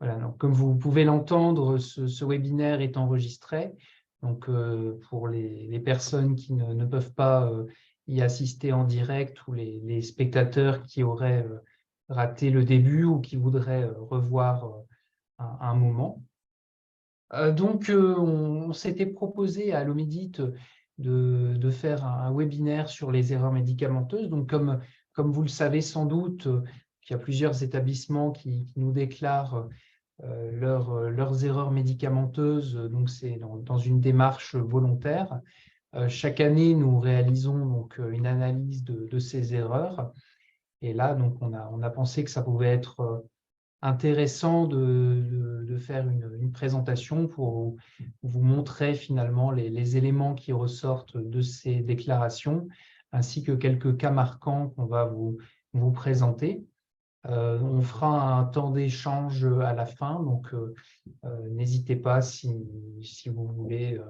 Voilà, donc, comme vous pouvez l'entendre, ce webinaire est enregistré. Donc, pour les personnes qui ne peuvent pas y assister en direct ou les spectateurs qui auraient raté le début ou qui voudraient revoir un moment. Donc, on s'était proposé à l'Omedit de faire un webinaire sur les erreurs médicamenteuses. Donc, comme vous le savez sans doute, il y a plusieurs établissements qui nous déclarent leurs erreurs médicamenteuses. Donc, c'est dans une démarche volontaire. Chaque année, nous réalisons donc une analyse de ces erreurs. Et là, donc, on a pensé que ça pouvait être intéressant de faire une présentation pour vous montrer finalement les éléments qui ressortent de ces déclarations, ainsi que quelques cas marquants qu'on va vous présenter. On fera un temps d'échange à la fin, donc n'hésitez pas si vous voulez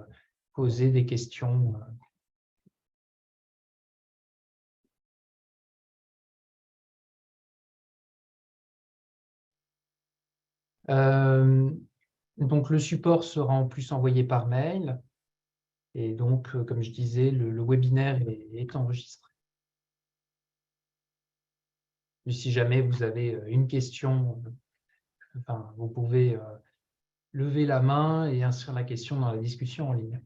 poser des questions. Donc le support sera en plus envoyé par mail, et donc, comme je disais, le webinaire est enregistré. Et si jamais vous avez une question, enfin, vous pouvez lever la main et inscrire la question dans la discussion en ligne.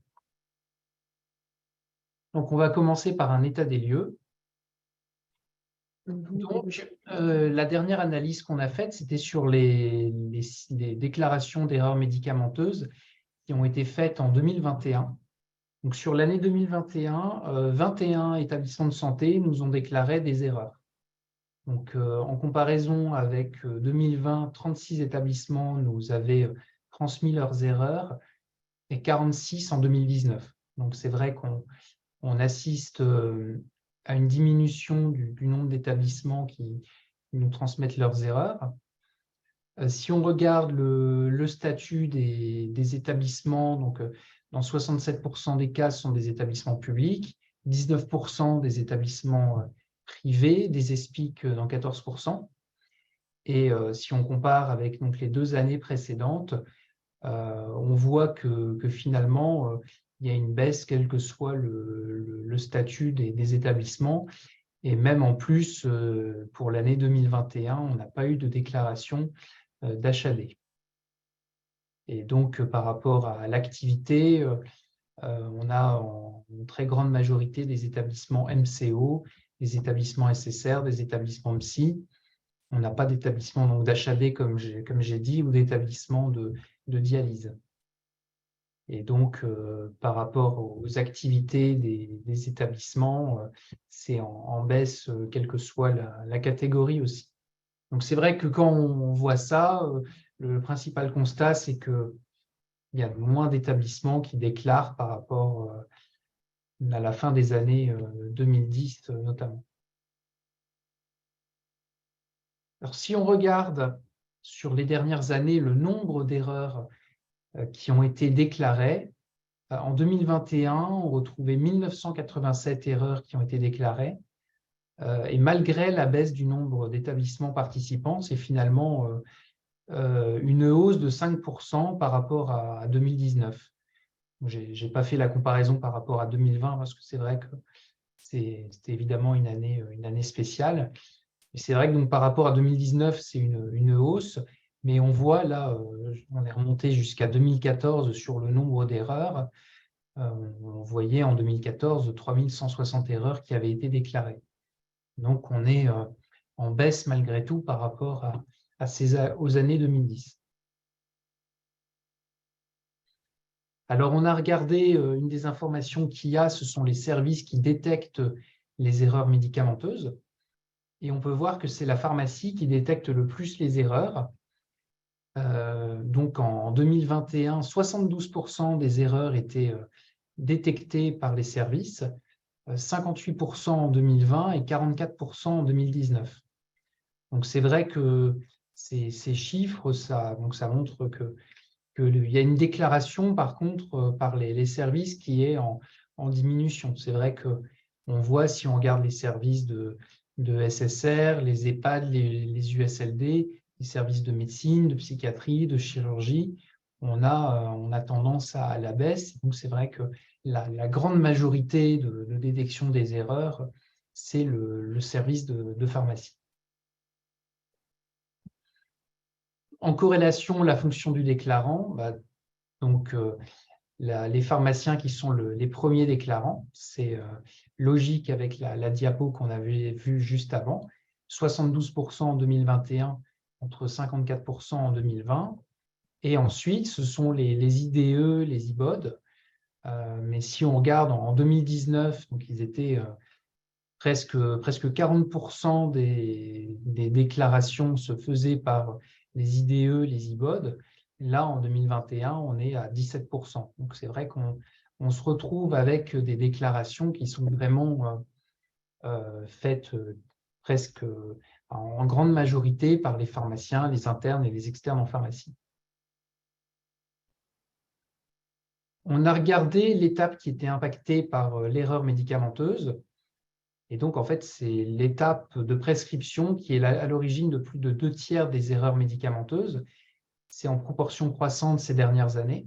Donc, on va commencer par un état des lieux. Donc, la dernière analyse qu'on a faite, c'était sur les déclarations d'erreurs médicamenteuses qui ont été faites en 2021. Donc, sur l'année 2021, 21 établissements de santé nous ont déclaré des erreurs. Donc, en comparaison avec 2020, 36 établissements nous avaient transmis leurs erreurs et 46 en 2019. Donc, c'est vrai qu'on assiste à une diminution du nombre d'établissements qui nous transmettent leurs erreurs. Si on regarde le statut des établissements, donc dans 67% des cas, ce sont des établissements publics, 19% des établissements privés, des ESPIC dans 14%. Et si on compare avec donc, les 2 années précédentes, on voit que finalement, il y a une baisse, quel que soit le statut des établissements. Et même en plus, pour l'année 2021, on n'a pas eu de déclaration d'HAD. Et donc, par rapport à l'activité, on a en très grande majorité des établissements MCO, des établissements SSR, des établissements psy. On n'a pas d'établissement d'HAD, comme j'ai dit, ou d'établissement de dialyse. Et donc, par rapport aux activités des établissements, c'est en baisse, quelle que soit la catégorie aussi. Donc, c'est vrai que quand on voit ça, le principal constat, c'est qu'il y a moins d'établissements qui déclarent par rapport à la fin des années 2010 notamment. Alors, si on regarde sur les dernières années le nombre d'erreurs qui ont été déclarées, en 2021, on retrouvait 1987 erreurs qui ont été déclarées. Et malgré la baisse du nombre d'établissements participants, c'est finalement une hausse de 5% par rapport à 2019. Je n'ai pas fait la comparaison par rapport à 2020 parce que c'est vrai que c'était évidemment une année spéciale. Et c'est vrai que donc, par rapport à 2019, c'est une hausse, mais on voit là, on est remonté jusqu'à 2014 sur le nombre d'erreurs. On voyait en 2014 3160 erreurs qui avaient été déclarées. Donc, on est en baisse malgré tout par rapport aux années 2010. Alors, on a regardé une des informations qu'il y a, ce sont les services qui détectent les erreurs médicamenteuses. Et on peut voir que c'est la pharmacie qui détecte le plus les erreurs. Donc, en 2021, 72% des erreurs étaient détectées par les services, 58% en 2020 et 44% en 2019. Donc, c'est vrai que ces chiffres, ça montre qu'il y a une déclaration, par contre, par les services qui est en diminution. C'est vrai qu'on voit, si on regarde les services de de SSR, les EHPAD, les USLD, les services de médecine, de psychiatrie, de chirurgie, on a tendance à la baisse. Donc, c'est vrai que la grande majorité de détection des erreurs, c'est le service de pharmacie. En corrélation, la fonction du déclarant, donc les pharmaciens qui sont les premiers déclarants, c'est logique avec la diapo qu'on avait vue juste avant, 72% en 2021 contre 54% en 2020. Et ensuite, ce sont les IDE, les IBOD. Mais si on regarde en 2019, donc ils étaient presque 40% des déclarations se faisaient par les IDE, les IBOD. Là, en 2021, on est à 17%. Donc, c'est vrai qu'on se retrouve avec des déclarations qui sont vraiment faites presque en grande majorité par les pharmaciens, les internes et les externes en pharmacie. On a regardé l'étape qui était impactée par l'erreur médicamenteuse. Et donc, en fait, c'est l'étape de prescription qui est à l'origine de plus de 2/3 des erreurs médicamenteuses. C'est en proportion croissante ces dernières années,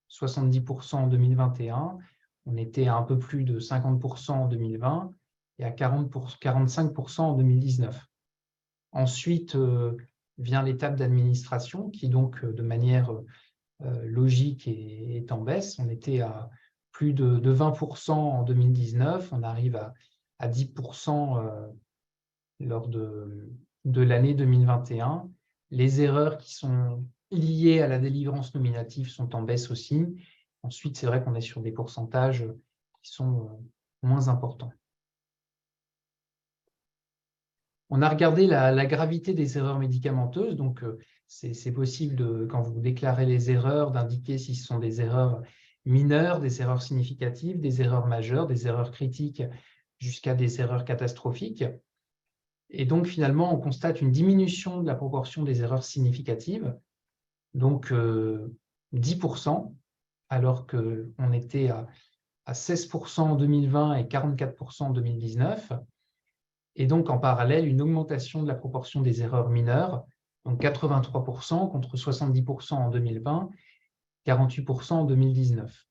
70% en 2021, on était à un peu plus de 50% en 2020 et à 45% en 2019. Ensuite vient l'étape d'administration qui, donc, de manière logique est en baisse. On était à plus de 20% en 2019, on arrive à 10% lors de l'année 2021. Les erreurs qui sont liées à la délivrance nominative sont en baisse aussi. Ensuite, c'est vrai qu'on est sur des pourcentages qui sont moins importants. On a regardé la gravité des erreurs médicamenteuses. Donc, c'est possible, quand vous déclarez les erreurs, d'indiquer si ce sont des erreurs mineures, des erreurs significatives, des erreurs majeures, des erreurs critiques, jusqu'à des erreurs catastrophiques. Et donc, finalement, on constate une diminution de la proportion des erreurs significatives, donc 10%, alors qu'on était à 16% en 2020 et 44% en 2019. Et donc, en parallèle, une augmentation de la proportion des erreurs mineures, donc 83% contre 70% en 2020, 48% en 2019.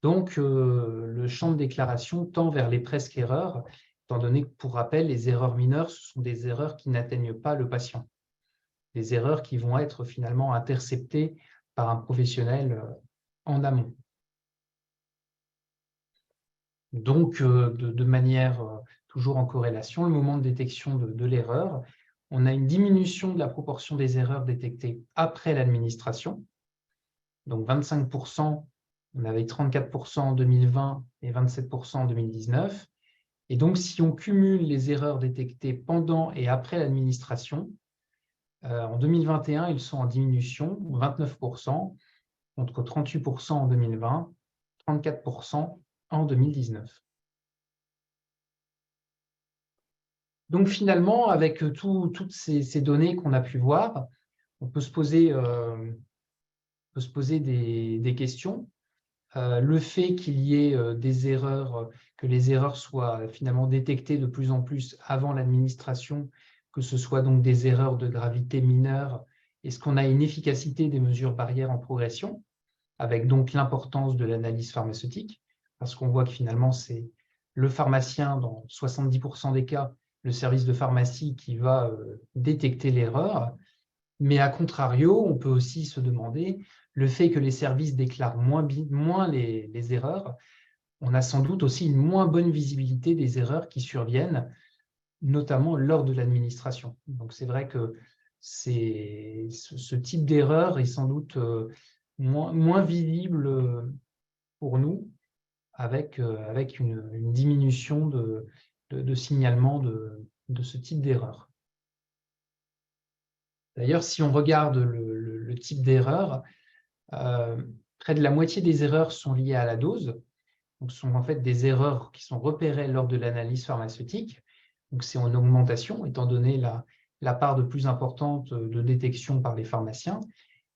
Donc, le champ de déclaration tend vers les presque erreurs, étant donné que, pour rappel, les erreurs mineures, ce sont des erreurs qui n'atteignent pas le patient, des erreurs qui vont être finalement interceptées par un professionnel en amont. Donc, de manière toujours en corrélation, le moment de détection de l'erreur, on a une diminution de la proportion des erreurs détectées après l'administration. Donc 25%, on avait 34% en 2020 et 27% en 2019. Et donc, si on cumule les erreurs détectées pendant et après l'administration, en 2021, ils sont en diminution, 29% contre 38% en 2020, 34% en 2019. Donc, finalement, avec toutes ces données qu'on a pu voir, on peut se poser des questions. Le fait qu'il y ait des erreurs, que les erreurs soient finalement détectées de plus en plus avant l'administration, que ce soit donc des erreurs de gravité mineure, est-ce qu'on a une efficacité des mesures barrières en progression, avec donc l'importance de l'analyse pharmaceutique, parce qu'on voit que finalement c'est le pharmacien, dans 70% des cas, le service de pharmacie qui va détecter l'erreur. Mais à contrario, on peut aussi se demander, le fait que les services déclarent moins les erreurs, on a sans doute aussi une moins bonne visibilité des erreurs qui surviennent, notamment lors de l'administration. Donc c'est vrai que ce type d'erreur est sans doute moins visible pour nous, avec une diminution de signalement de ce type d'erreur. D'ailleurs, si on regarde le type d'erreur, près de la moitié des erreurs sont liées à la dose. Donc, ce sont en fait des erreurs qui sont repérées lors de l'analyse pharmaceutique. Donc, c'est en augmentation, étant donné la part de plus importante de détection par les pharmaciens.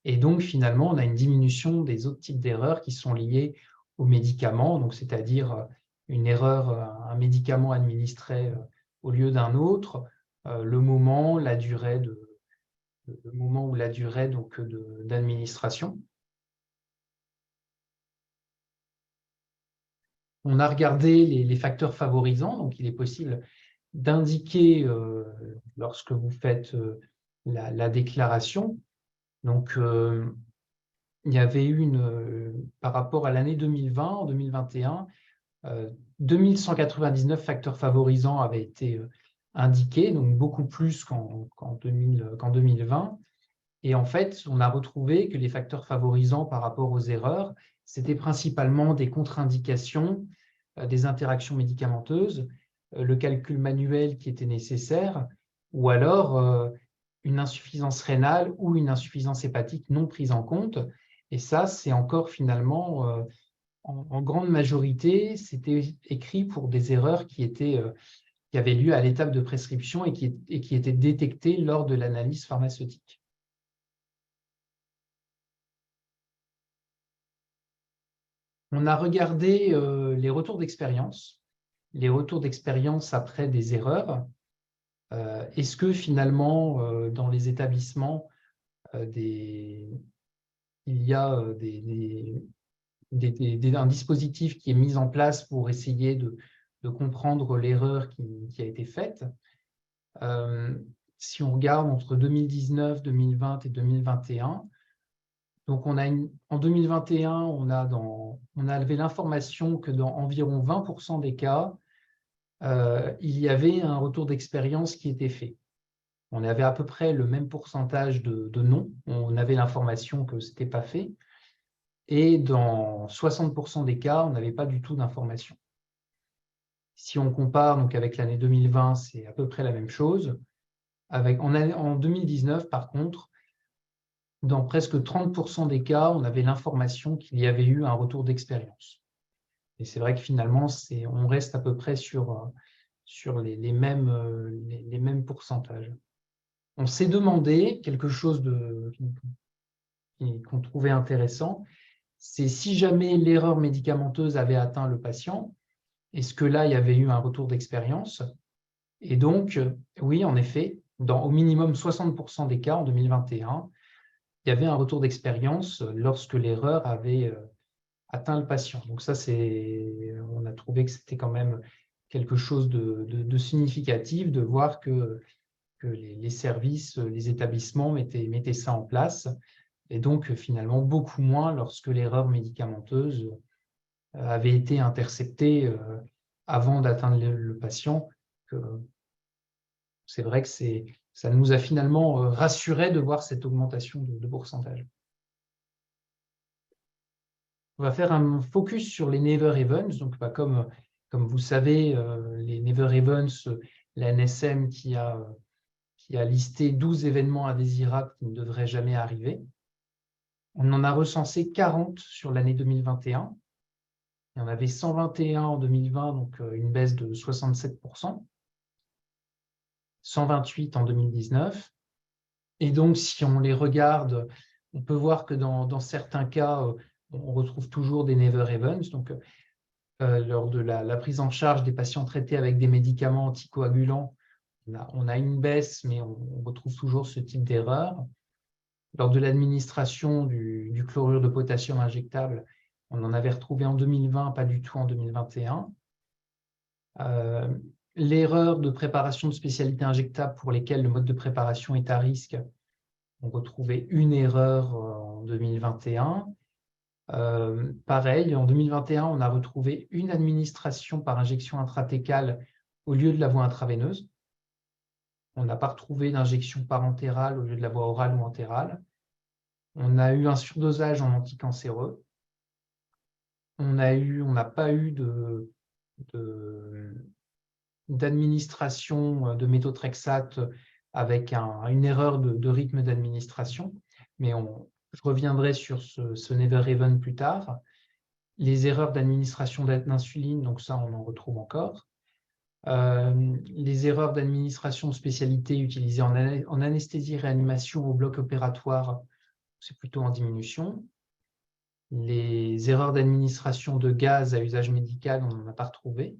Et donc, finalement, on a une diminution des autres types d'erreurs qui sont liées aux médicaments, donc c'est-à-dire une erreur, un médicament administré au lieu d'un autre, le moment, la durée le moment ou la durée d'administration. On a regardé les facteurs favorisants, donc il est possible d'indiquer lorsque vous faites la déclaration. Donc, il y avait eu par rapport à l'année 2020, en 2021, 2199 facteurs favorisants avaient été indiqués, donc beaucoup plus qu'en 2020. Et en fait, on a retrouvé que les facteurs favorisants par rapport aux erreurs, c'était principalement des contre-indications, des interactions médicamenteuses, le calcul manuel qui était nécessaire, ou alors une insuffisance rénale ou une insuffisance hépatique non prise en compte. Et ça, c'est encore finalement, en grande majorité, c'était écrit pour des erreurs qui avaient lieu à l'étape de prescription et qui étaient détectées lors de l'analyse pharmaceutique. On a regardé les retours d'expérience après des erreurs. Est-ce que finalement, dans les établissements, il y a un dispositif qui est mis en place pour essayer de comprendre l'erreur qui a été faite? Si on regarde entre 2019, 2020 et 2021, donc en 2021, on a levé l'information que dans environ 20% des cas, il y avait un retour d'expérience qui était fait. On avait à peu près le même pourcentage de non. On avait l'information que ce n'était pas fait. Et dans 60% des cas, on n'avait pas du tout d'information. Si on compare donc avec l'année 2020, c'est à peu près la même chose. En 2019, par contre, dans presque 30% des cas, on avait l'information qu'il y avait eu un retour d'expérience. Et c'est vrai que finalement, on reste à peu près sur les mêmes pourcentages. On s'est demandé quelque chose qu'on trouvait intéressant, c'est si jamais l'erreur médicamenteuse avait atteint le patient, est-ce que là, il y avait eu un retour d'expérience? Et donc, oui, en effet, dans au minimum 60% des cas en 2021, il y avait un retour d'expérience lorsque l'erreur avait atteint le patient. Donc ça, on a trouvé que c'était quand même quelque chose de significatif de voir que les services, les établissements mettaient ça en place, et donc finalement beaucoup moins lorsque l'erreur médicamenteuse avait été interceptée avant d'atteindre le patient. C'est vrai que ça nous a finalement rassuré de voir cette augmentation de pourcentage. On va faire un focus sur les never events. Donc, comme vous savez, les never events, la NSM qui a listé 12 événements indésirables qui ne devraient jamais arriver. On en a recensé 40 sur l'année 2021. Il y en avait 121 en 2020, donc une baisse de 67%. 128 en 2019. Et donc, si on les regarde, on peut voir que dans certains cas, on retrouve toujours des never events. Donc, lors de la prise en charge des patients traités avec des médicaments anticoagulants, on a une baisse, mais on retrouve toujours ce type d'erreur. Lors de l'administration du chlorure de potassium injectable, on en avait retrouvé en 2020, pas du tout en 2021. L'erreur de préparation de spécialités injectables pour lesquelles le mode de préparation est à risque, on retrouvait une erreur en 2021. Pareil, en 2021, on a retrouvé une administration par injection intratécale au lieu de la voie intraveineuse. On n'a pas retrouvé d'injection parentérale au lieu de la voie orale ou entérale. On a eu un surdosage en anticancéreux. On n'a pas eu d'administration de méthotrexate avec une erreur de rythme d'administration, mais je reviendrai sur ce never even plus tard. Les erreurs d'administration d'insuline, donc ça, on en retrouve encore. Les erreurs d'administration de spécialité utilisées en anesthésie-réanimation au bloc opératoire, c'est plutôt en diminution. Les erreurs d'administration de gaz à usage médical, on n'en a pas retrouvé.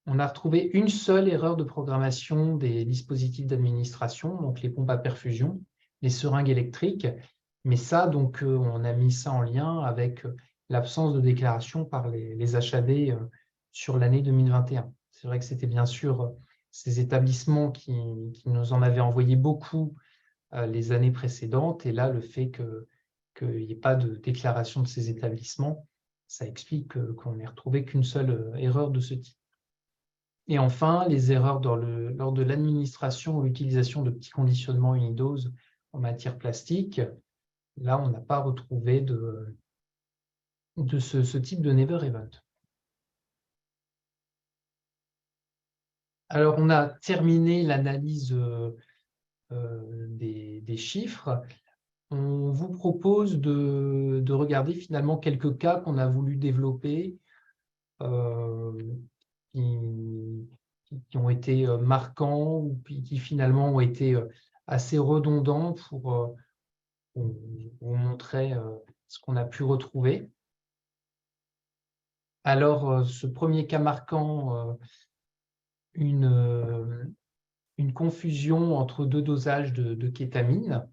on a retrouvé une seule erreur de programmation des dispositifs d'administration, donc les pompes à perfusion, les seringues électriques. Mais ça, donc, on a mis ça en lien avec l'absence de déclaration par les HAD sur l'année 2021. C'est vrai que c'était bien sûr ces établissements qui nous en avaient envoyé beaucoup les années précédentes. Et là, le fait qu'il n'y ait pas de déclaration de ces établissements, ça explique qu'on n'ait retrouvé qu'une seule erreur de ce type. Et enfin, les erreurs lors de l'administration ou l'utilisation de petits conditionnements unidoses en matière plastique. Là, on n'a pas retrouvé de ce type de never event. Alors, on a terminé l'analyse des chiffres. On vous propose de regarder finalement quelques cas qu'on a voulu développer qui ont été marquants ou qui finalement ont été assez redondants pour vous montrer ce qu'on a pu retrouver. Alors, ce premier cas marquant, une confusion entre deux dosages de kétamine.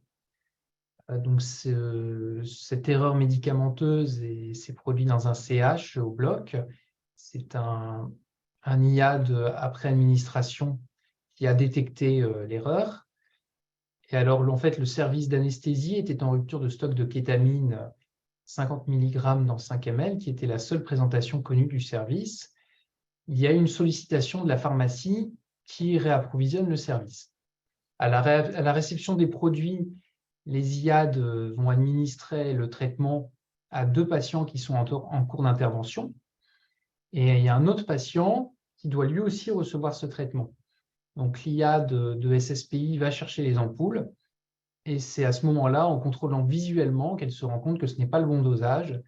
Donc, cette erreur médicamenteuse s'est produite dans un CH au bloc. C'est un IAD après administration qui a détecté l'erreur. Et alors, en fait, le service d'anesthésie était en rupture de stock de kétamine 50 mg dans 5 ml, qui était la seule présentation connue du service. Il y a une sollicitation de la pharmacie qui réapprovisionne le service. À la réception des produits, les IAD vont administrer le traitement à 2 patients qui sont en cours d'intervention. Et il y a un autre patient qui doit lui aussi recevoir ce traitement. Donc l'IAD de SSPI va chercher les ampoules. Et c'est à ce moment-là, en contrôlant visuellement, qu'elle se rend compte que ce n'est pas le bon dosage.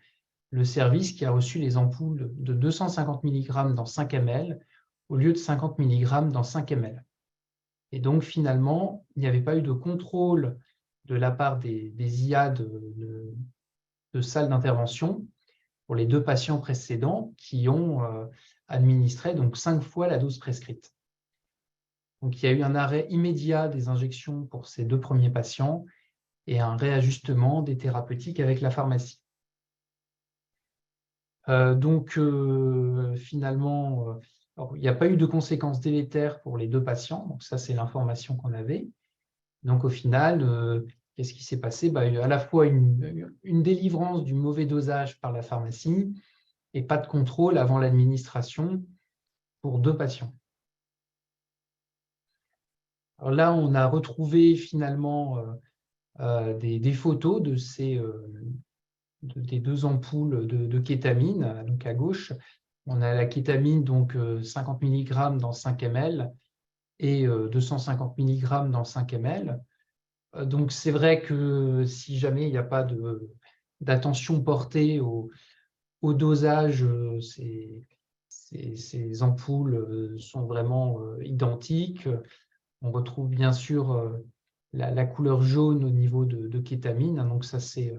Le service qui a reçu les ampoules de 250 mg dans 5 ml au lieu de 50 mg dans 5 ml. Et donc, finalement, il n'y avait pas eu de contrôle de la part des IAD de salle d'intervention pour les 2 patients précédents qui ont administré donc 5 fois la dose prescrite. Donc, il y a eu un arrêt immédiat des injections pour ces 2 premiers patients et un réajustement des thérapeutiques avec la pharmacie. Finalement, il n'y a pas eu de conséquences délétères pour les 2 patients. Donc, ça, c'est l'information qu'on avait. Donc, au final, qu'est-ce qui s'est passé? Il y a à la fois une délivrance du mauvais dosage par la pharmacie et pas de contrôle avant l'administration pour 2 patients. Alors là, on a retrouvé finalement des photos de des 2 ampoules de kétamine. Donc, à gauche, on a la kétamine, donc 50 mg dans 5 ml et 250 mg dans 5 ml. Donc, c'est vrai que si jamais il n'y a pas d'attention portée au dosage, ces ampoules sont vraiment identiques. On retrouve bien sûr la couleur jaune au niveau de kétamine. Donc, ça, c'est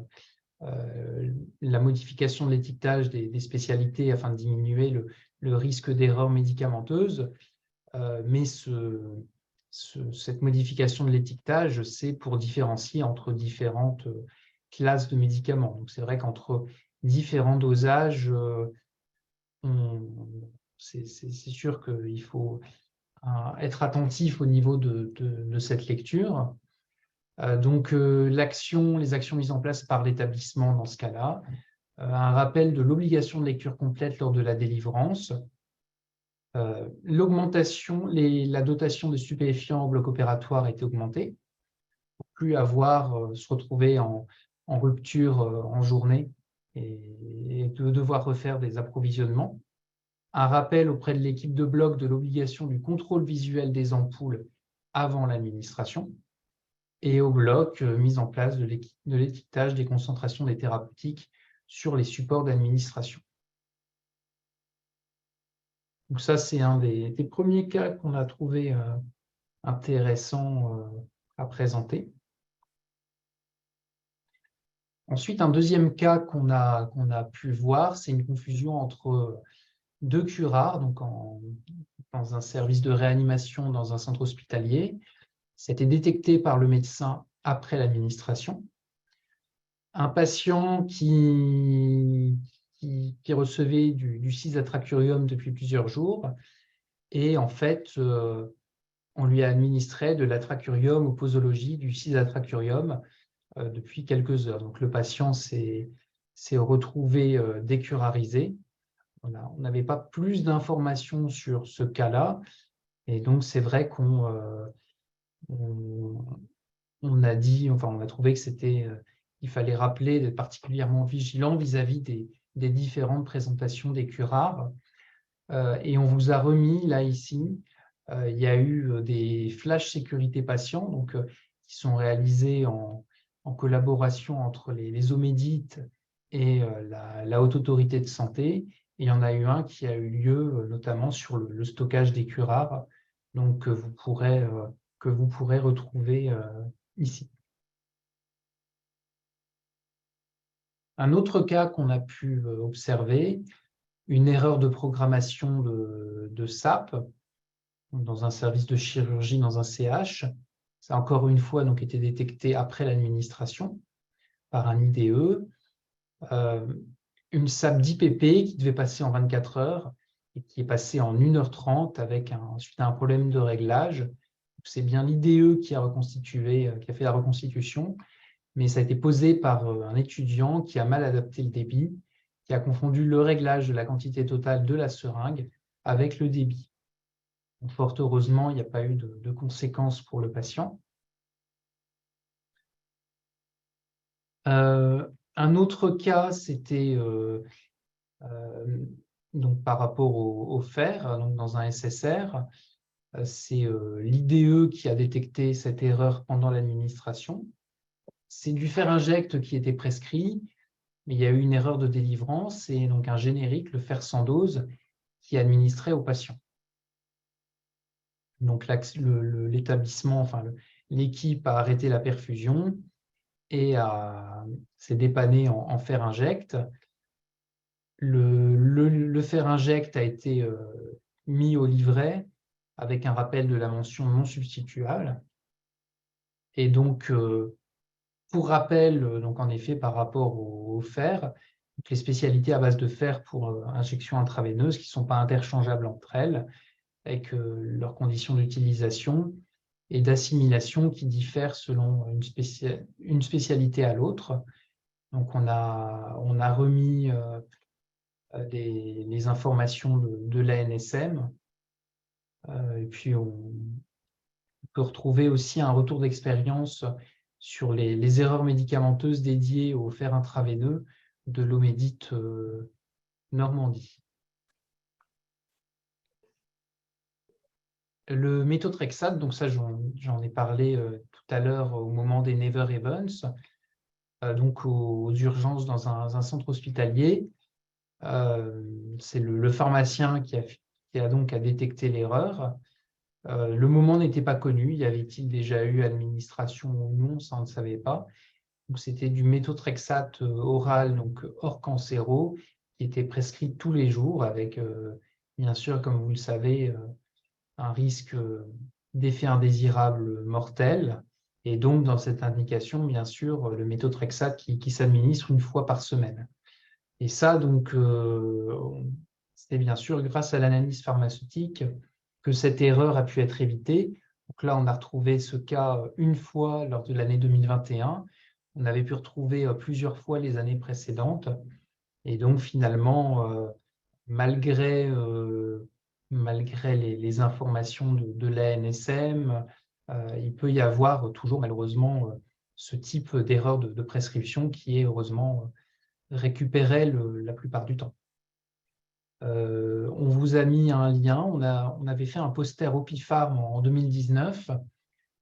la modification de l'étiquetage des spécialités afin de diminuer le risque d'erreur médicamenteuse. Mais cette modification de l'étiquetage, c'est pour différencier entre différentes classes de médicaments. Donc, c'est vrai qu'entre différents dosages, c'est sûr qu'il faut être attentif au niveau de cette lecture. Les actions mises en place par l'établissement dans ce cas-là, un rappel de l'obligation de lecture complète lors de la délivrance, l'augmentation, la dotation de stupéfiants au bloc opératoire a été augmentée pour plus se retrouver en rupture en journée et de devoir refaire des approvisionnements. Un rappel auprès de l'équipe de bloc de l'obligation du contrôle visuel des ampoules avant l'administration. Et au bloc, mise en place de l'étiquetage des concentrations des thérapeutiques sur les supports d'administration. Donc ça, c'est un des premiers cas qu'on a trouvé intéressant à présenter. Ensuite, un deuxième cas qu'on a pu voir, c'est une confusion entre 2 curares, donc dans un service de réanimation dans un centre hospitalier. C'était détecté par le médecin après l'administration. Un patient qui recevait du cisatracurium depuis plusieurs jours et en fait, on lui a administré de l'atracurium ou posologie du cisatracurium depuis quelques heures. Donc le patient s'est retrouvé décurarisé. On n'avait pas plus d'informations sur ce cas-là et donc c'est vrai qu'on a dit, enfin on a trouvé que c'était il fallait rappeler d'être particulièrement vigilant vis-à-vis des différentes présentations des curares. Et on vous a remis là ici, il y a eu des flash sécurité patients donc, qui sont réalisés en collaboration entre les OMEDIT et la Haute Autorité de Santé. Et il y en a eu un qui a eu lieu notamment sur le stockage des curares, donc que vous pourrez retrouver ici. Un autre cas qu'on a pu observer, une erreur de programmation de SAP dans un service de chirurgie dans un CH. Ça a encore une fois donc été détecté après l'administration par un IDE. Une SAP d'IPP qui devait passer en 24 heures et qui est passée en 1h30 suite à un problème de réglage. C'est bien l'IDE qui a fait la reconstitution, mais ça a été posé par un étudiant qui a mal adapté le débit, qui a confondu le réglage de la quantité totale de la seringue avec le débit. Donc, fort heureusement, il n'y a pas eu de conséquences pour le patient. Un autre cas, c'était donc par rapport au fer, donc dans un SSR. C'est l'IDE qui a détecté cette erreur pendant l'administration. C'est du fer injecte qui était prescrit, mais il y a eu une erreur de délivrance et donc un générique, le fer sans dose, qui est administré au patient. Donc l'établissement, enfin l'équipe a arrêté la perfusion et s'est dépanné en fer injecte. Le fer injecte a été mis au livret avec un rappel de la mention non substituable. Et donc, pour rappel, donc en effet, par rapport au fer, les spécialités à base de fer pour injection intraveineuse qui ne sont pas interchangeables entre elles, avec leurs conditions d'utilisation et d'assimilation qui diffèrent selon une spécialité à l'autre. Donc, on a remis les informations de l'ANSM. Et puis, on peut retrouver aussi un retour d'expérience sur les erreurs médicamenteuses dédiées au fer intraveineux de l'OMEDIT Normandie. Le méthotrexate, donc ça j'en ai parlé tout à l'heure au moment des Never Events, donc aux urgences dans un centre hospitalier. C'est le pharmacien qui a donc à détecter l'erreur. Le moment n'était pas connu, y avait-il déjà eu administration ou non, ça on ne savait pas. C'était du méthotrexate oral, donc hors cancéro, qui était prescrit tous les jours avec, bien sûr, comme vous le savez, un risque d'effet indésirable mortel. Et donc, dans cette indication, bien sûr, le méthotrexate qui s'administre une fois par semaine. Et ça, donc, c'était bien sûr grâce à l'analyse pharmaceutique que cette erreur a pu être évitée. Donc là, on a retrouvé ce cas une fois lors de l'année 2021. On avait pu retrouver plusieurs fois les années précédentes. Et donc, finalement, malgré les informations de l'ANSM, il peut y avoir toujours, malheureusement, ce type d'erreur de prescription qui est heureusement récupéré la plupart du temps. On vous a mis un lien. On avait fait un poster Opipharm en 2019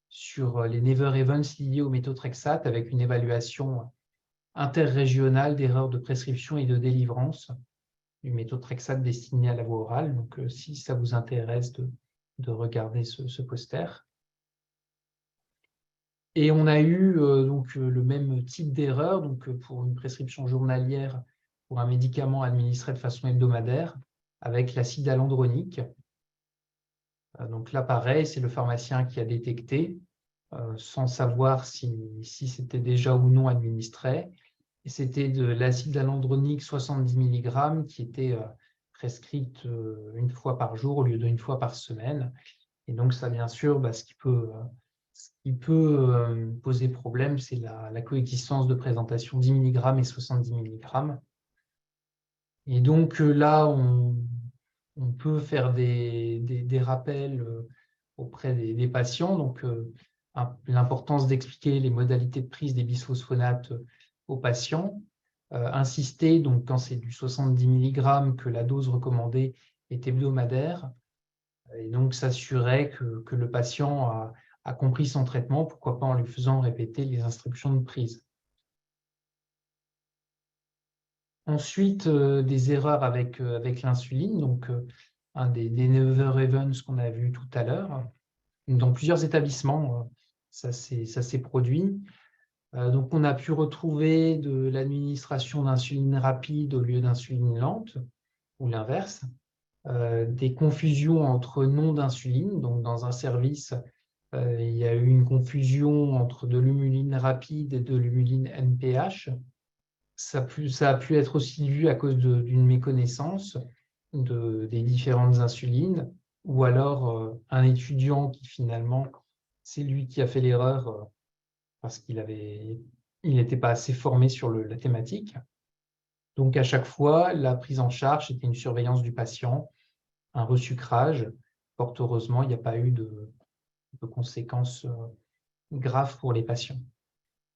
sur les Never Events liés au méthotrexate avec une évaluation interrégionale d'erreurs de prescription et de délivrance du méthotrexate destiné à la voie orale. Donc, si ça vous intéresse de regarder ce poster. Et on a eu donc, le même type d'erreur donc, pour une prescription journalière pour un médicament administré de façon hebdomadaire avec l'acide alendronique. Donc là, pareil, c'est le pharmacien qui a détecté, sans savoir si c'était déjà ou non administré. Et c'était de l'acide alandronique 70 mg qui était prescrite une fois par jour au lieu d'une fois par semaine. Et donc ça, bien sûr, ce qui peut poser problème, c'est la coexistence de présentation 10 mg et 70 mg. Et donc là, on peut faire des rappels auprès des patients. Donc, l'importance d'expliquer les modalités de prise des bisphosphonates aux patients. Insister, donc, quand c'est du 70 mg, que la dose recommandée est hebdomadaire. Et donc, s'assurer que le patient a compris son traitement, pourquoi pas en lui faisant répéter les instructions de prise. Ensuite, des erreurs avec l'insuline, donc un des Never Events qu'on a vu tout à l'heure. Dans plusieurs établissements, ça s'est produit. Donc, on a pu retrouver de l'administration d'insuline rapide au lieu d'insuline lente, ou l'inverse. Des confusions entre noms d'insuline. Donc, dans un service, il y a eu une confusion entre de l'humuline rapide et de l'humuline NPH. Ça a pu être aussi dû à cause d'une méconnaissance des différentes insulines, ou alors un étudiant qui finalement, c'est lui qui a fait l'erreur parce il n'était pas assez formé sur la thématique. Donc à chaque fois, la prise en charge était une surveillance du patient, un resucrage. Fort heureusement, il n'y a pas eu de conséquences graves pour les patients.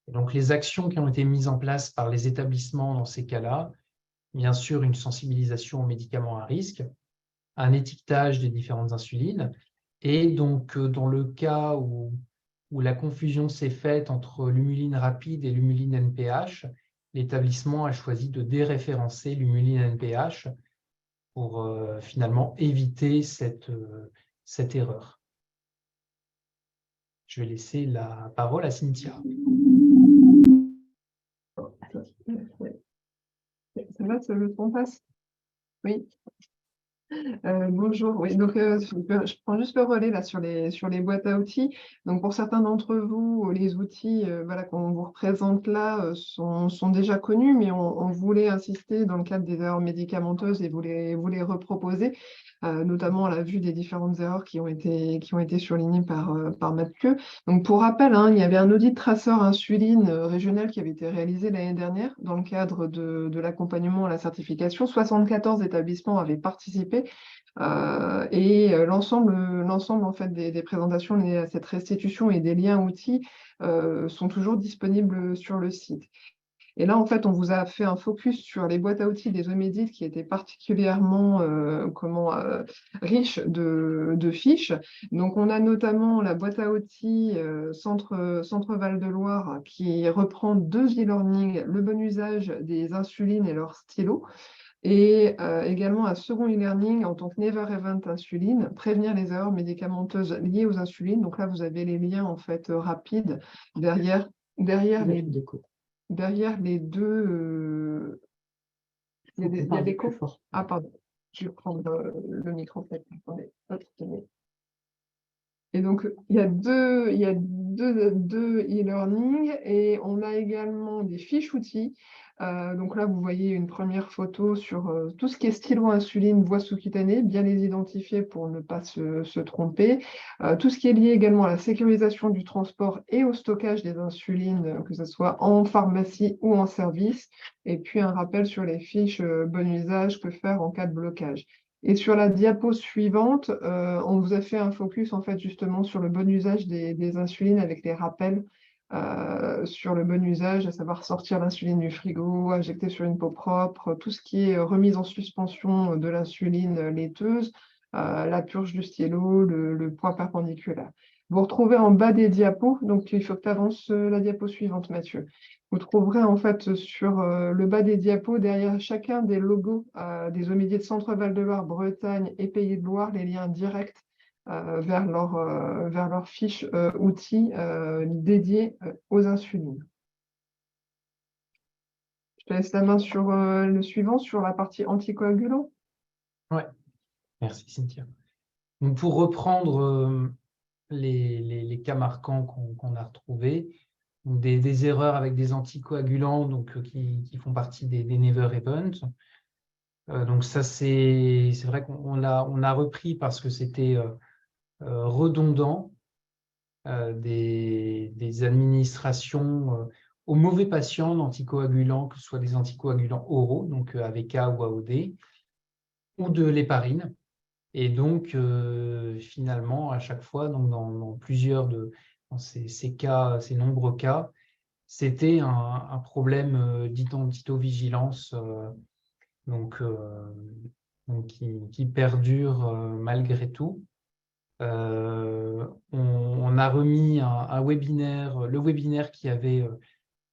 Et donc les actions qui ont été mises en place par les établissements dans ces cas-là, bien sûr une sensibilisation aux médicaments à risque, un étiquetage des différentes insulines, et donc dans le cas où la confusion s'est faite entre l'humuline rapide et l'humuline NPH, l'établissement a choisi de déréférencer l'humuline NPH pour finalement éviter cette erreur. Je vais laisser la parole à Cynthia. Ça va, le son passe? Oui. Bonjour. Oui, donc je prends juste le relais là sur les boîtes à outils. Donc pour certains d'entre vous, les outils voilà, qu'on vous représente là sont déjà connus, mais on voulait insister dans le cadre des erreurs médicamenteuses et vous les reproposer, notamment à la vue des différentes erreurs qui ont été surlignées par Mathieu. Donc pour rappel, hein, il y avait un audit traceur insuline régional qui avait été réalisé l'année dernière dans le cadre de l'accompagnement à la certification. 74 établissements avaient participé. Et l'ensemble en fait, des présentations liées à cette restitution et des liens outils sont toujours disponibles sur le site. Et là, en fait, on vous a fait un focus sur les boîtes à outils des Omedit qui étaient particulièrement riches de fiches. Donc, on a notamment la boîte à outils Centre Val-de-Loire qui reprend 2 e-learning, le bon usage des insulines et leurs stylos. Et également un second e-learning en tant que Never Event Insuline, prévenir les erreurs médicamenteuses liées aux insulines. Donc là, vous avez les liens en fait rapides derrière les deux. Il y a des cours. Ah, pardon. Je vais prendre le micro. Attendez. Hop, tenez. Et donc, il y a deux e-learning et on a également des fiches outils. Donc là, vous voyez une première photo sur tout ce qui est stylo insuline, voie sous-cutanée, bien les identifier pour ne pas se tromper. Tout ce qui est lié également à la sécurisation du transport et au stockage des insulines, que ce soit en pharmacie ou en service. Et puis un rappel sur les fiches bon usage, que faire en cas de blocage. Et sur la diapo suivante, on vous a fait un focus en fait justement sur le bon usage des insulines avec les rappels sur le bon usage, à savoir sortir l'insuline du frigo, injecter sur une peau propre, tout ce qui est remise en suspension de l'insuline laiteuse, la purge du stylo, le poids perpendiculaire. Vous retrouvez en bas des diapos, donc il faut que tu avances la diapo suivante, Mathieu. Vous trouverez en fait sur le bas des diapos, derrière chacun des logos des Omedit de Centre Val-de-Loire, Bretagne et Pays de Loire, les liens directs vers leur fiche outils dédiés aux insulines. Je te laisse la main sur le suivant, sur la partie anticoagulant. Oui, merci Cynthia. Donc, pour reprendre les cas marquants qu'on a retrouvés, donc des erreurs avec des anticoagulants donc, qui font partie des never events. Donc ça, c'est vrai qu'on a repris parce que c'était redondant des administrations aux mauvais patients d'anticoagulants, que ce soit des anticoagulants oraux, donc AVK ou AOD, ou de l'héparine. Et donc, finalement, à chaque fois, donc dans plusieurs dans ces cas, ces nombreux cas, c'était un problème d'identito-vigilance donc, qui perdure malgré tout. On a remis un webinaire, le webinaire qui avait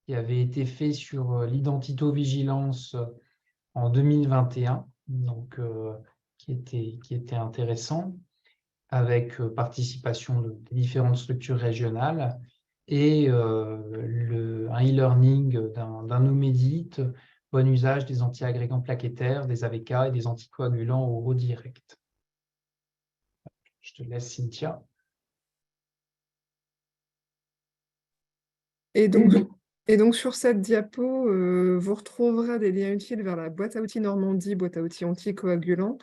été fait sur l'identito-vigilance en 2021, donc, qui était intéressant, avec participation des différentes structures régionales et un e-learning d'un Omédit, bon usage des antiagrégants plaquettaires, des AVK et des anticoagulants oraux directs. Je te laisse, Cynthia. Et donc sur cette diapo, vous retrouverez des liens utiles vers la boîte à outils Normandie, boîte à outils anticoagulants.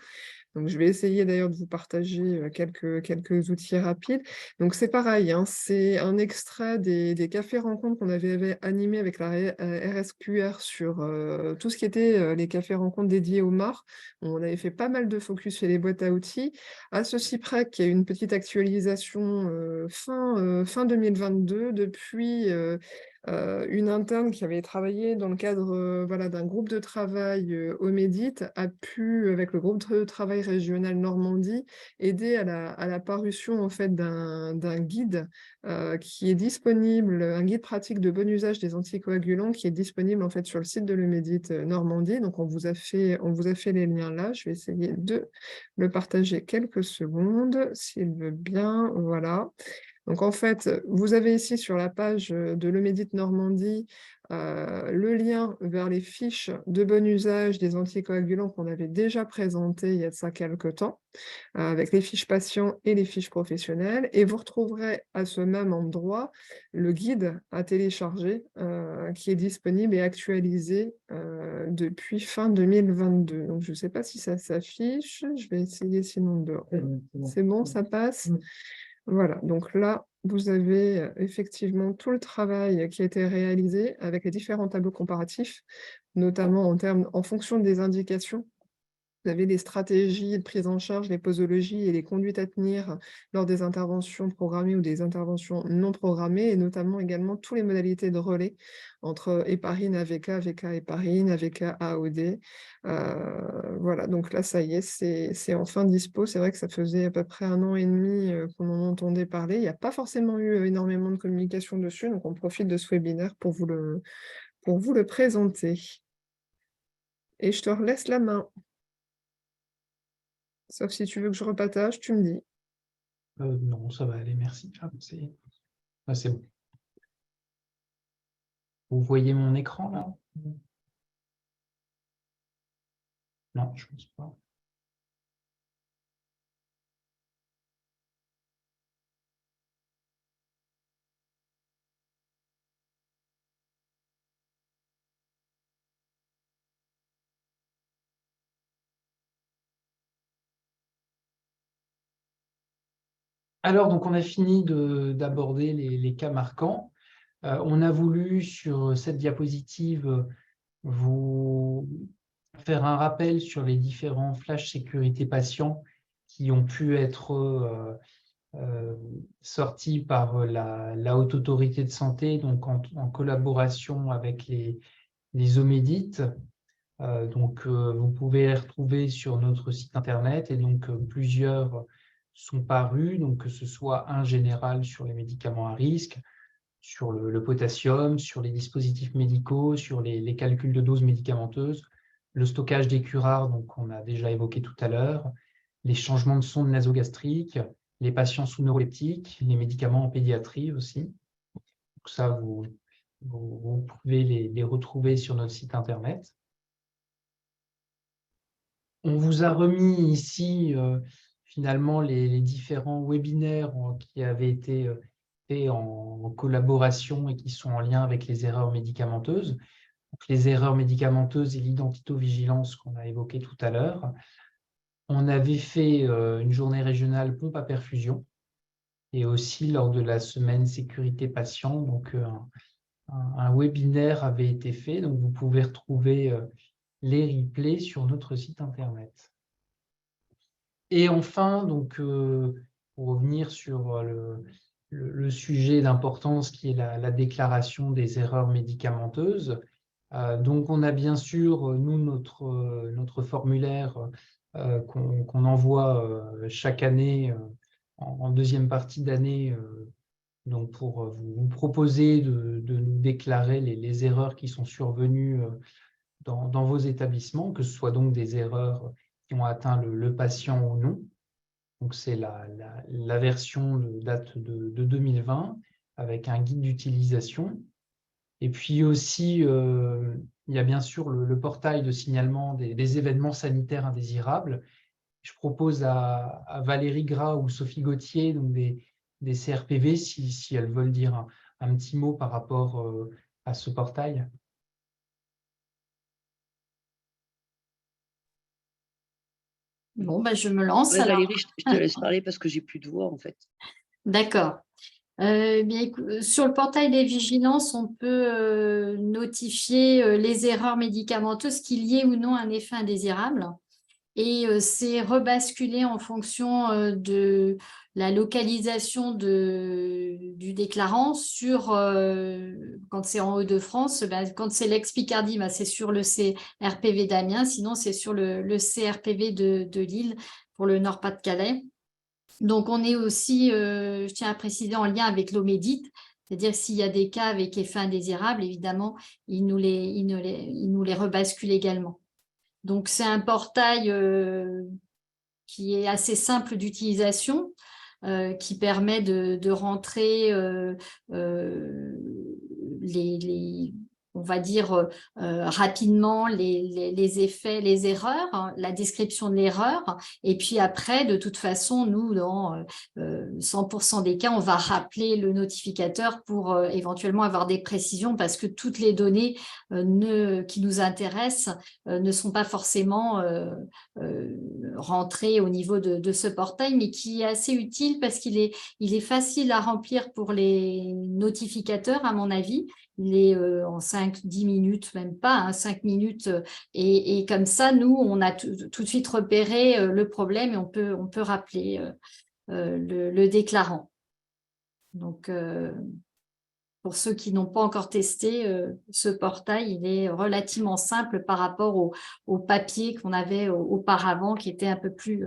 Donc, je vais essayer d'ailleurs de vous partager quelques outils rapides. Donc, c'est pareil, hein, c'est un extrait des cafés rencontres qu'on avait animés avec la RSQR sur tout ce qui était les cafés rencontres dédiés au MAR. On avait fait pas mal de focus sur les boîtes à outils. À ceci près qu'il y a eu une petite actualisation fin 2022 depuis une interne qui avait travaillé dans le cadre voilà, d'un groupe de travail au Médit a pu, avec le groupe de travail régional Normandie, aider à la parution en fait, d'un guide qui est disponible, un guide pratique de bon usage des anticoagulants qui est disponible en fait, sur le site de l'Eumédit Normandie. Donc, on vous a fait les liens là. Je vais essayer de le partager quelques secondes, s'il veut bien. Voilà. Donc en fait, vous avez ici sur la page de l'Eumédit Normandie le lien vers les fiches de bon usage des anticoagulants qu'on avait déjà présentées il y a de ça quelques temps, avec les fiches patients et les fiches professionnelles. Et vous retrouverez à ce même endroit le guide à télécharger qui est disponible et actualisé depuis fin 2022. Donc je ne sais pas si ça s'affiche, je vais essayer sinon de... C'est bon, ça passe? Voilà, donc là, vous avez effectivement tout le travail qui a été réalisé avec les différents tableaux comparatifs, notamment en fonction des indications. Vous avez les stratégies de prise en charge, les posologies et les conduites à tenir lors des interventions programmées ou des interventions non programmées, et notamment également toutes les modalités de relais entre héparine, AVK, AVK, héparine, AVK, AOD. Voilà, donc là, ça y est, c'est enfin dispo. C'est vrai que ça faisait à peu près 1 an et demi qu'on en entendait parler. Il n'y a pas forcément eu énormément de communication dessus, donc on profite de ce webinaire pour vous le présenter. Et je te relaisse la main. Sauf si tu veux que je repartage, tu me dis. Non, ça va aller, merci. Ah, c'est bon. Vous voyez mon écran là? Non, je ne pense pas. Alors, donc, on a fini d'aborder les cas marquants. On a voulu, sur cette diapositive, vous faire un rappel sur les différents flashs sécurité patients qui ont pu être sortis par la Haute Autorité de Santé, donc en collaboration avec les Omédit. Donc, vous pouvez les retrouver sur notre site internet et donc plusieurs sont parus, donc que ce soit un général sur les médicaments à risque, sur le potassium, sur les dispositifs médicaux, sur les calculs de doses médicamenteuses, le stockage des curares, donc qu'on a déjà évoqué tout à l'heure, les changements de sonde nasogastrique, les patients sous neuroleptiques, les médicaments en pédiatrie aussi. Donc ça, vous pouvez les retrouver sur notre site internet. On vous a remis ici finalement les différents webinaires qui avaient été faits en collaboration et qui sont en lien avec les erreurs médicamenteuses. Donc, les erreurs médicamenteuses et l'identitovigilance qu'on a évoqué tout à l'heure. On avait fait une journée régionale pompe à perfusion et aussi lors de la semaine sécurité patient, donc un webinaire avait été fait. Donc, vous pouvez retrouver les replays sur notre site internet. Et enfin, donc, pour revenir sur le sujet d'importance qui est la déclaration des erreurs médicamenteuses, donc on a bien sûr, nous, notre formulaire qu'on envoie chaque année en deuxième partie d'année, donc pour vous proposer de nous déclarer les erreurs qui sont survenues dans vos établissements, que ce soit donc des erreurs qui ont atteint le patient ou non. Donc c'est la version date de 2020 avec un guide d'utilisation. Et puis aussi, il y a bien sûr le portail de signalement des événements sanitaires indésirables. Je propose à Valérie Gras ou Sophie Gauthier, donc des CRPV, si elles veulent dire un petit mot par rapport à ce portail. Bon, je me lance. Ouais, alors. Valérie, je te laisse parler parce que j'ai plus de voix en fait. D'accord. Bien, sur le portail des vigilances, on peut notifier les erreurs médicamenteuses, qu'il y ait ou non un effet indésirable. Et c'est rebasculé en fonction de la localisation du déclarant sur, quand c'est en Hauts-de-France, quand c'est l'ex-Picardie, c'est sur le CRPV d'Amiens, sinon c'est sur le CRPV de Lille pour le Nord-Pas-de-Calais. Donc, on est aussi, je tiens à préciser, en lien avec l'Omédit, c'est-à-dire s'il y a des cas avec effet indésirable, évidemment, il nous les rebascule également. Donc, c'est un portail qui est assez simple d'utilisation, qui permet de rentrer on va dire rapidement les effets, les erreurs, hein, la description de l'erreur. Et puis après, de toute façon, nous, dans 100% des cas, on va rappeler le notificateur pour éventuellement avoir des précisions parce que toutes les données qui nous intéressent ne sont pas forcément rentrées au niveau de ce portail, mais qui est assez utile parce qu'il est facile à remplir pour les notificateurs, à mon avis. Il est en 5-10 minutes, même pas, 5 minutes. Et comme ça, nous, on a tout de suite repéré le problème et on peut rappeler le déclarant. Donc, pour ceux qui n'ont pas encore testé, ce portail, il est relativement simple par rapport au papier qu'on avait auparavant, qui était un peu plus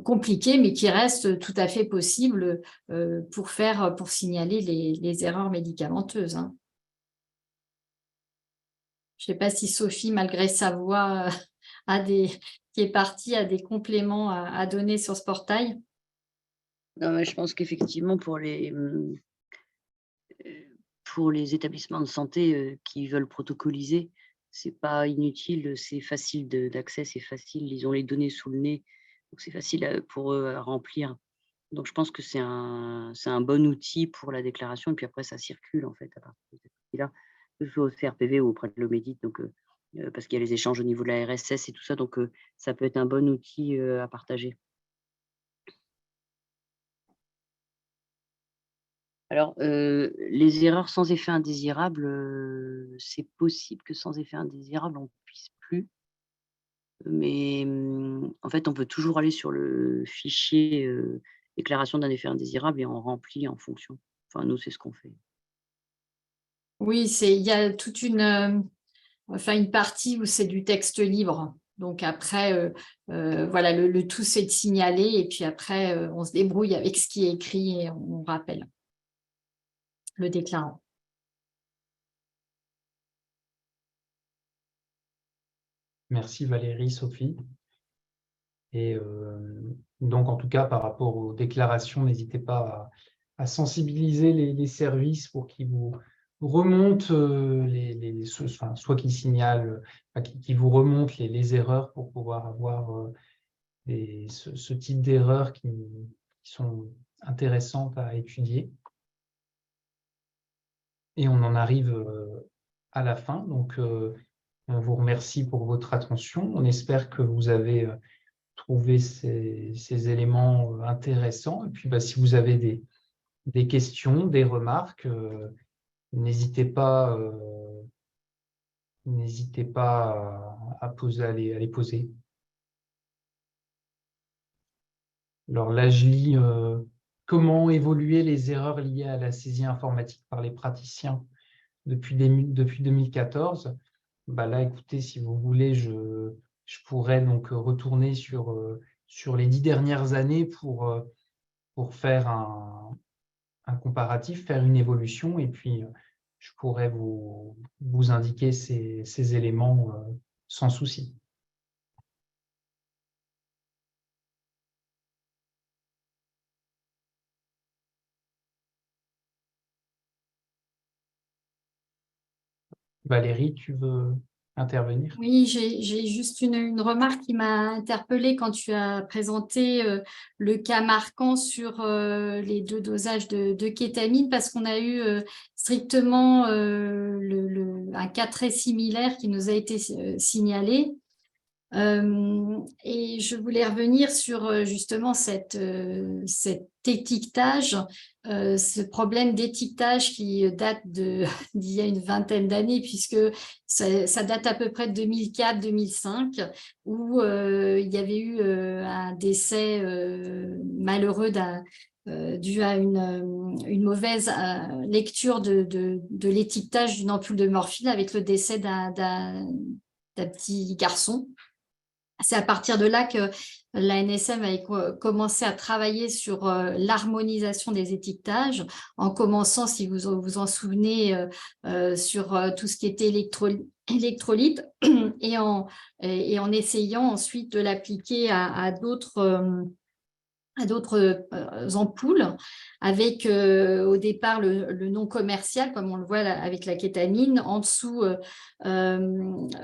compliqué, mais qui reste tout à fait possible pour signaler les erreurs médicamenteuses. Hein. Je ne sais pas si Sophie, malgré sa voix, qui est partie, a des compléments à donner sur ce portail. Non, mais je pense qu'effectivement, pour les établissements de santé qui veulent protocoliser, c'est pas inutile, c'est facile d'accès, c'est facile, ils ont les données sous le nez, donc c'est facile pour eux à remplir. Donc je pense que c'est un bon outil pour la déclaration, et puis après ça circule en fait à partir de cet outil-là, que ce soit au CRPV ou auprès de l'Omédit, donc parce qu'il y a les échanges au niveau de la RSS et tout ça, donc ça peut être un bon outil à partager. Alors, les erreurs sans effet indésirable, c'est possible que sans effet indésirable, on ne puisse plus. Mais en fait, on peut toujours aller sur le fichier déclaration d'un effet indésirable et on remplit en fonction. Enfin, nous, c'est ce qu'on fait. Oui, il y a toute une partie où c'est du texte libre. Donc après, voilà, le tout, c'est de signaler et puis après, on se débrouille avec ce qui est écrit et on rappelle le déclarant. Merci Valérie, Sophie. Et donc, en tout cas, par rapport aux déclarations, n'hésitez pas à sensibiliser les services pour qu'ils vous remontent, soit qu'ils signalent, qui vous remontent les erreurs pour pouvoir avoir ce type d'erreurs qui sont intéressantes à étudier. Et on en arrive à la fin. Donc, on vous remercie pour votre attention. On espère que vous avez trouvé ces éléments intéressants. Et puis, si vous avez des questions, des remarques, n'hésitez pas à les poser. Alors là, je lis comment évoluer les erreurs liées à la saisie informatique par les praticiens depuis 2014. Là, écoutez, si vous voulez, je pourrais donc retourner sur les 10 dernières années pour faire un comparatif, faire une évolution, et puis je pourrais vous indiquer ces éléments sans souci. Valérie, tu veux intervenir? Oui, j'ai juste une remarque qui m'a interpellée quand tu as présenté le cas marquant sur les 2 dosages de kétamine, parce qu'on a eu strictement un cas très similaire qui nous a été signalé. Et je voulais revenir sur justement cet étiquetage, ce problème d'étiquetage qui date d'il y a une vingtaine d'années, puisque ça date à peu près de 2004-2005, où il y avait eu un décès malheureux dû à une mauvaise lecture de l'étiquetage d'une ampoule de morphine, avec le décès d'un petit garçon. C'est à partir de là que la NSM a commencé à travailler sur l'harmonisation des étiquetages, en commençant, si vous vous en souvenez, sur tout ce qui était électrolyte, et en essayant ensuite de l'appliquer à d'autres ampoules, avec au départ le nom commercial, comme on le voit avec la kétamine, en dessous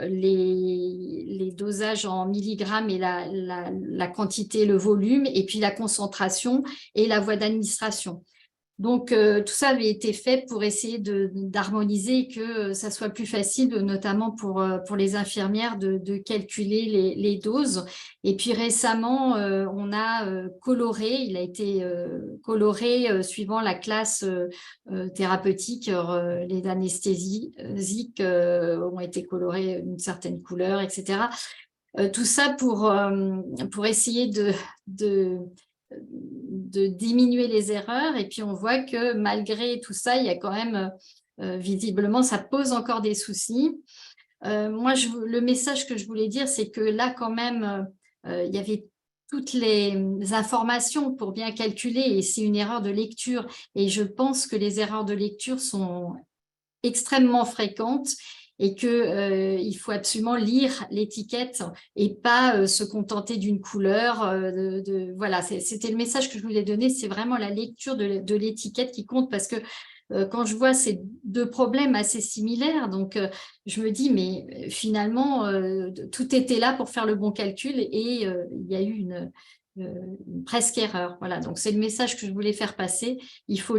les dosages en milligrammes et la quantité, le volume, et puis la concentration et la voie d'administration. Donc, tout ça avait été fait pour essayer d'harmoniser et que ça soit plus facile, notamment pour les infirmières, de calculer les doses. Et puis récemment, on a coloré, il a été coloré suivant la classe thérapeutique. Les anesthésiques ont été colorés d'une certaine couleur, etc. Tout ça pour essayer de diminuer les erreurs. Et puis on voit que malgré tout ça, il y a quand même visiblement, ça pose encore des soucis. Moi, le message que je voulais dire, c'est que là quand même, il y avait toutes les informations pour bien calculer, et c'est une erreur de lecture. Et je pense que les erreurs de lecture sont extrêmement fréquentes, et qu'il faut absolument lire l'étiquette et pas se contenter d'une couleur. Voilà, c'était le message que je voulais donner, c'est vraiment la lecture de l'étiquette qui compte, parce que quand je vois ces 2 problèmes assez similaires, donc je me dis, mais finalement, tout était là pour faire le bon calcul, et il y a eu une presque erreur. Voilà, donc c'est le message que je voulais faire passer. Il faut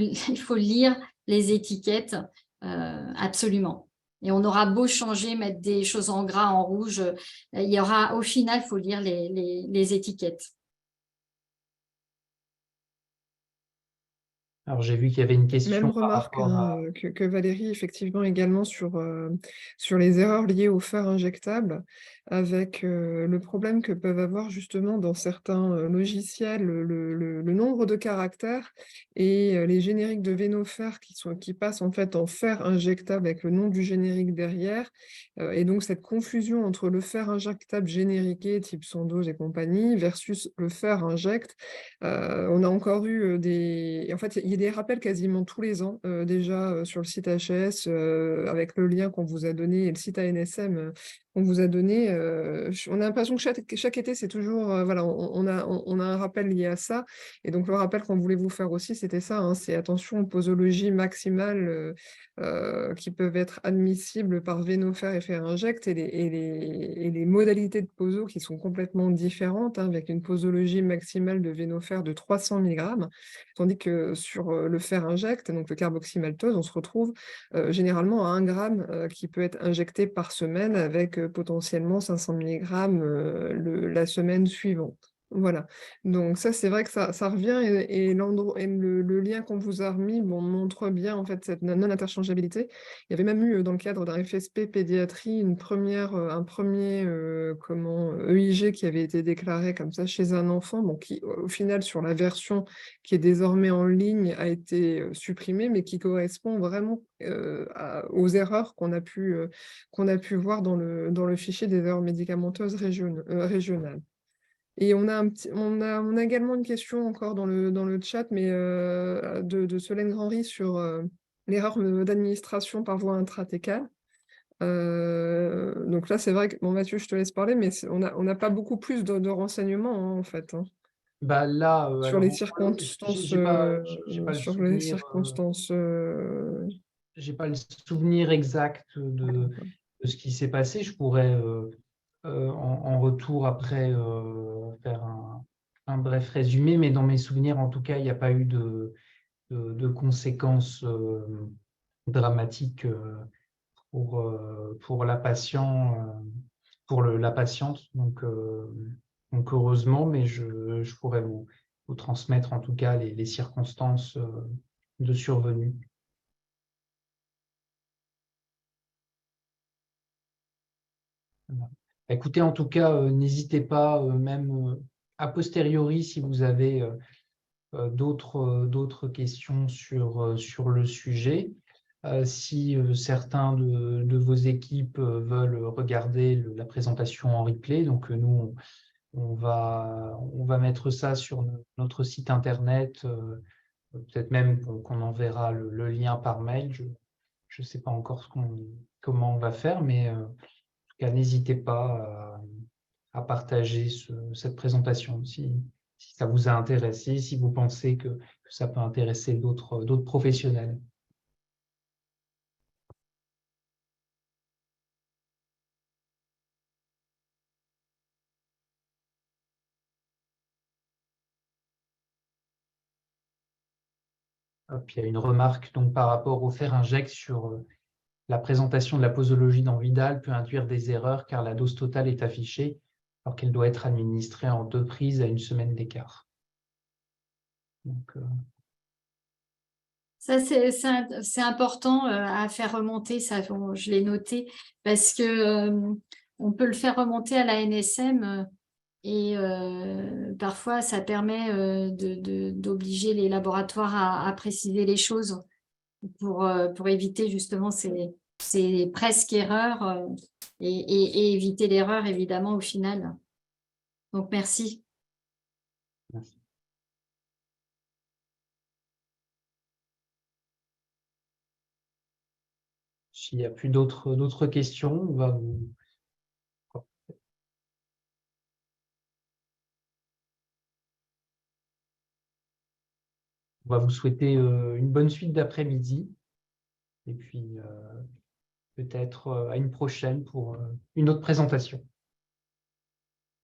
lire les étiquettes, absolument. Et on aura beau changer, mettre des choses en gras, en rouge, il y aura, au final, il faut lire les étiquettes. Alors, j'ai vu qu'il y avait une question Même par remarque rapport à... que Valérie, effectivement, également sur les erreurs liées au fer injectable, avec le problème que peuvent avoir justement dans certains logiciels le nombre de caractères, et les génériques de Vénofer qui passent en fait en fer injectable avec le nom du générique derrière, et donc cette confusion entre le fer injectable génériqué type Sandoz et compagnie versus le fer inject. On a encore eu en fait, il y a des rappels quasiment tous les ans déjà sur le site HS, avec le lien qu'on vous a donné, et le site ANSM qu'on vous a donné, on a l'impression que chaque été, c'est toujours, voilà, on a un rappel lié à ça. Et donc, le rappel qu'on voulait vous faire aussi, c'était ça, hein, c'est attention aux posologies maximales qui peuvent être admissibles par Venofer et Pharyngect et les modalités de poso qui sont complètement différentes, hein, avec une posologie maximale de Venofer de 300 mg, tandis que sur le Pharyngect, donc le carboxymaltose, on se retrouve généralement à 1 gramme qui peut être injecté par semaine avec potentiellement 500 mg la semaine suivante. Voilà, donc ça c'est vrai que ça revient et le lien qu'on vous a remis montre bien en fait cette non-interchangeabilité. Il y avait même eu dans le cadre d'un FSP pédiatrie un premier EIG qui avait été déclaré comme ça chez un enfant, bon, qui au final sur la version qui est désormais en ligne a été supprimé, mais qui correspond vraiment aux erreurs qu'on a pu voir dans le fichier des erreurs médicamenteuses régionales. Et on a également une question encore dans le chat, mais de Solène Grandry sur l'erreur d'administration par voie intratécale. Donc là, c'est vrai que, bon, Mathieu, je te laisse parler, mais on n'a pas beaucoup plus de renseignements, hein, en fait, hein, Bah là, sur les alors, circonstances. j'ai pas le Sur les souvenir. circonstances. J'ai pas le souvenir exact de ce qui s'est passé. Je pourrais en retour après faire un bref résumé, mais dans mes souvenirs, en tout cas, il n'y a pas eu de conséquences dramatiques pour la la patiente. Donc heureusement, mais je pourrais vous transmettre en tout cas les circonstances de survenue. Voilà. Écoutez, en tout cas, n'hésitez pas, même a posteriori, si vous avez d'autres questions sur le sujet. Si certains de vos équipes veulent regarder la présentation en replay, donc nous, on va mettre ça sur notre site internet, peut-être même qu'on enverra le lien par mail. Je ne sais pas encore comment on va faire, mais en tout cas, n'hésitez pas à partager cette présentation si ça vous a intéressé, si vous pensez que ça peut intéresser d'autres professionnels. Hop, il y a une remarque donc, par rapport au Pharyngect sur la présentation de la posologie dans Vidal peut induire des erreurs car la dose totale est affichée alors qu'elle doit être administrée en 2 prises à 1 semaine d'écart. Donc, Ça, c'est important à faire remonter, ça, je l'ai noté, parce que on peut le faire remonter à la NSM et parfois ça permet d'obliger les laboratoires à préciser les choses pour éviter justement ces presque erreurs et éviter l'erreur évidemment au final. Donc merci. merci. S'il n'y a plus d'autres questions, on va vous souhaiter une bonne suite d'après-midi et puis peut-être à une prochaine pour une autre présentation.